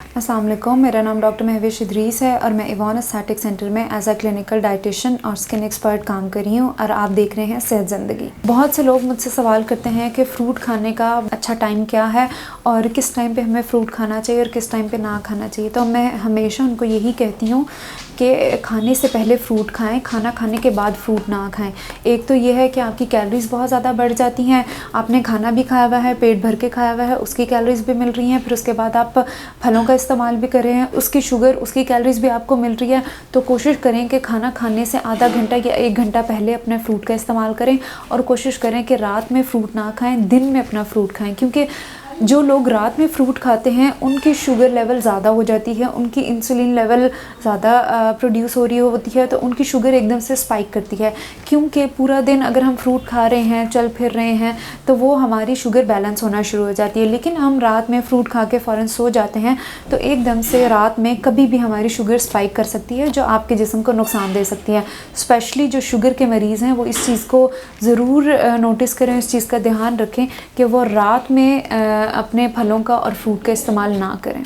अस्सलाम वालेकुम, मेरा नाम डॉक्टर महविश इदरीस है और मैं इवान एस्थेटिक सेंटर में एज अ क्लिनिकल डाइटिशियन और स्किन एक्सपर्ट काम कर रही हूँ और आप देख रहे हैं सेहत ज़िंदगी। बहुत से लोग मुझसे सवाल करते हैं कि फ़्रूट खाने का अच्छा टाइम क्या है और किस टाइम पे हमें फ़्रूट खाना चाहिए और किस टाइम पे ना खाना चाहिए। तो मैं हमेशा उनको यही कहती हूँ कि खाने से पहले फ़्रूट खाएं, खाना खाने के बाद फ़्रूट ना खाएं। एक तो ये है कि आपकी कैलोरीज़ बहुत ज़्यादा बढ़ जाती हैं, आपने खाना भी खाया हुआ है, पेट भर के खाया हुआ है, उसकी कैलोरीज़ भी मिल रही हैं, फिर उसके बाद आप फलों का इस्तेमाल भी कर रहे हैं, उसकी शुगर, उसकी कैलोरीज़ भी आपको मिल रही है। तो कोशिश करें कि खाना खाने से आधा घंटा या 1 घंटा पहले अपने फ़्रूट का इस्तेमाल करें और कोशिश करें कि रात में फ़्रूट ना खाएं, दिन में अपना फ़्रूट खाएं। क्योंकि जो लोग रात में फ़्रूट खाते हैं उनकी शुगर लेवल ज़्यादा हो जाती है, उनकी इंसुलिन लेवल ज़्यादा प्रोड्यूस हो रही होती है, तो उनकी शुगर एकदम से स्पाइक करती है। क्योंकि पूरा दिन अगर हम फ़्रूट खा रहे हैं, चल फिर रहे हैं, तो वो हमारी शुगर बैलेंस होना शुरू हो जाती है। लेकिन हम रात में फ़्रूट खा के फ़ौरन सो जाते हैं तो एकदम से रात में कभी भी हमारी शुगर स्पाइक कर सकती है, जो आपके जिस्म को नुकसान दे सकती है। स्पेशली जो शुगर के मरीज़ हैं वो इस चीज़ को ज़रूर नोटिस करें, इस चीज़ का ध्यान रखें कि वो रात में अपने फलों का और फ्रूट का इस्तेमाल ना करें।